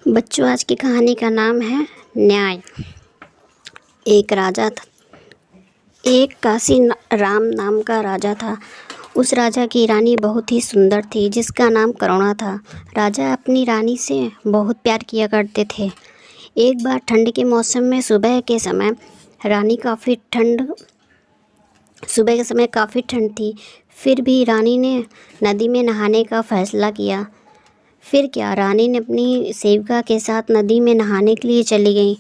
बच्चों, आज की कहानी का नाम है न्याय। एक राजा था। एक काशी राम नाम का राजा था। उस राजा की रानी बहुत ही सुंदर थी, जिसका नाम करुणा था। राजा अपनी रानी से बहुत प्यार किया करते थे। एक बार ठंड के मौसम में सुबह के समय काफ़ी ठंड थी। फिर भी रानी ने नदी में नहाने का फैसला किया। फिर क्या, रानी ने अपनी सेविका के साथ नदी में नहाने के लिए चली गई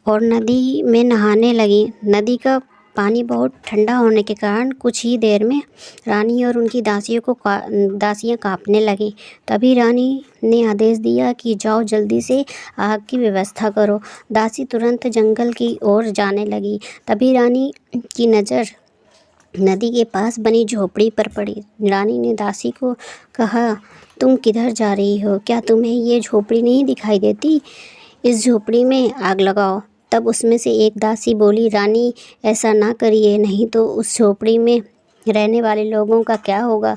और नदी में नहाने लगी। नदी का पानी बहुत ठंडा होने के कारण कुछ ही देर में रानी और उनकी दासियां कांपने लगीं। तभी रानी ने आदेश दिया कि जाओ, जल्दी से आग की व्यवस्था करो। दासी तुरंत जंगल की ओर जाने लगी। तभी रानी की नज़र नदी के पास बनी झोपड़ी पर पड़ी। रानी ने दासी को कहा, तुम किधर जा रही हो? क्या तुम्हें ये झोपड़ी नहीं दिखाई देती? इस झोपड़ी में आग लगाओ। तब उसमें से एक दासी बोली, रानी ऐसा ना करिए, नहीं तो उस झोपड़ी में रहने वाले लोगों का क्या होगा?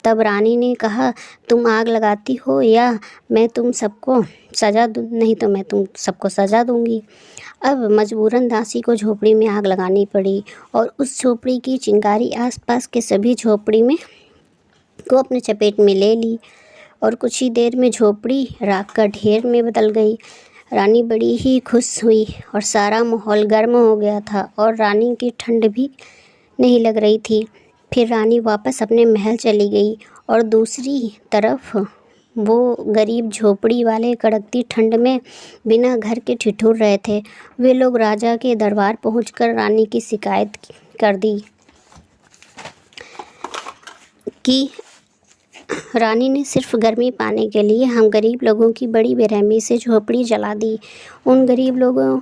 तब रानी ने कहा, तुम आग लगाती हो या मैं तुम सबको सज़ा दूँ? नहीं तो मैं तुम सबको सज़ा दूँगी। अब मजबूरन दासी को झोपड़ी में आग लगानी पड़ी और उस झोपड़ी की चिंगारी आसपास के सभी झोपड़ी में को अपने चपेट में ले ली और कुछ ही देर में झोपड़ी राख का ढेर में बदल गई। रानी बड़ी ही खुश हुई और सारा माहौल गर्म हो गया था और रानी की ठंड भी नहीं लग रही थी। फिर रानी वापस अपने महल चली गई और दूसरी तरफ वो गरीब झोपड़ी वाले कड़कती ठंड में बिना घर के ठिठुर रहे थे। वे लोग राजा के दरबार पहुंचकर रानी की शिकायत कर दी कि रानी ने सिर्फ गर्मी पाने के लिए हम गरीब लोगों की बड़ी बेरहमी से झोपड़ी जला दी। उन गरीब लोगों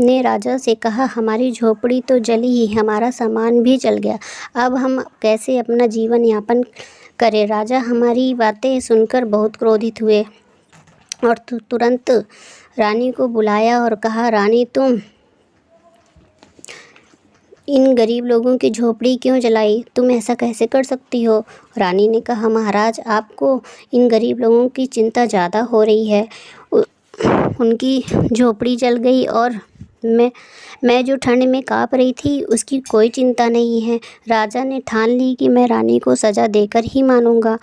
ने राजा से कहा, हमारी झोपड़ी तो जली ही, हमारा सामान भी जल गया। अब हम कैसे अपना जीवन यापन करें? राजा हमारी बातें सुनकर बहुत क्रोधित हुए और तुरंत रानी को बुलाया और कहा, रानी, तुम इन गरीब लोगों की झोपड़ी क्यों जलाई? तुम ऐसा कैसे कर सकती हो? रानी ने कहा, महाराज, आपको इन गरीब लोगों की चिंता ज़्यादा हो रही है। उनकी झोपड़ी जल गई और मैं जो ठंड में काँप रही थी, उसकी कोई चिंता नहीं है। राजा ने ठान ली कि मैं रानी को सज़ा देकर ही मानूंगा।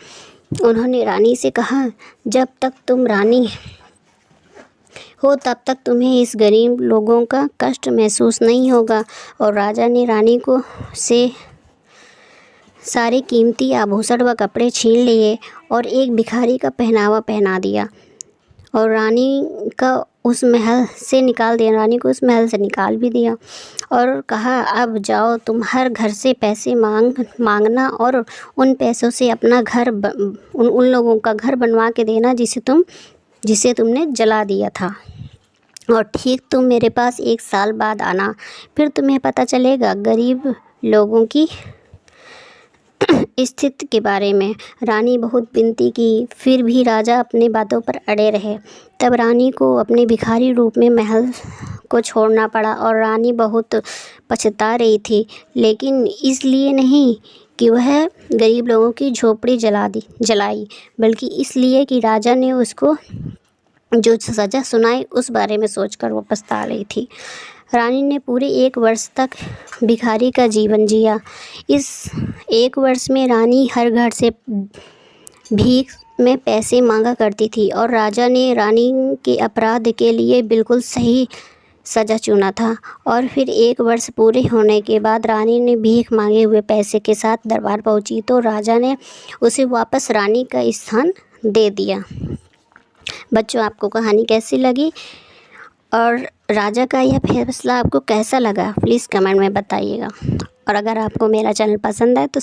उन्होंने रानी से कहा, जब तक तुम रानी हो तब तक तुम्हें इस गरीब लोगों का कष्ट महसूस नहीं होगा। और राजा ने रानी को से सारे कीमती आभूषण व कपड़े छीन लिए और एक भिखारी का पहनावा पहना दिया और रानी को उस महल से निकाल भी दिया और कहा, अब जाओ, तुम हर घर से पैसे मांगना और उन पैसों से अपना उन लोगों का घर बनवा के देना जिसे तुमने जला दिया था। और ठीक तुम मेरे पास 1 साल बाद आना, फिर तुम्हें पता चलेगा गरीब लोगों की स्थिति के बारे में। रानी बहुत विनती की, फिर भी राजा अपने बातों पर अड़े रहे। तब रानी को अपने भिखारी रूप में महल को छोड़ना पड़ा और रानी बहुत पछता रही थी, लेकिन इसलिए नहीं कि वह गरीब लोगों की झोपड़ी जलाई, बल्कि इसलिए कि राजा ने उसको जो सज़ा सुनाई उस बारे में सोचकर वो पछता रही थी। रानी ने पूरे 1 वर्ष तक भिखारी का जीवन जिया। इस 1 वर्ष में रानी हर घर से भीख में पैसे मांगा करती थी और राजा ने रानी के अपराध के लिए बिल्कुल सही सज़ा चुना था। और फिर 1 वर्ष पूरे होने के बाद रानी ने भीख मांगे हुए पैसे के साथ दरबार पहुंची तो राजा ने उसे वापस रानी का स्थान दे दिया। बच्चों, आपको कहानी कैसी लगी और राजा का यह फैसला आपको कैसा लगा? प्लीज़ कमेंट में बताइएगा। और अगर आपको मेरा चैनल पसंद है तो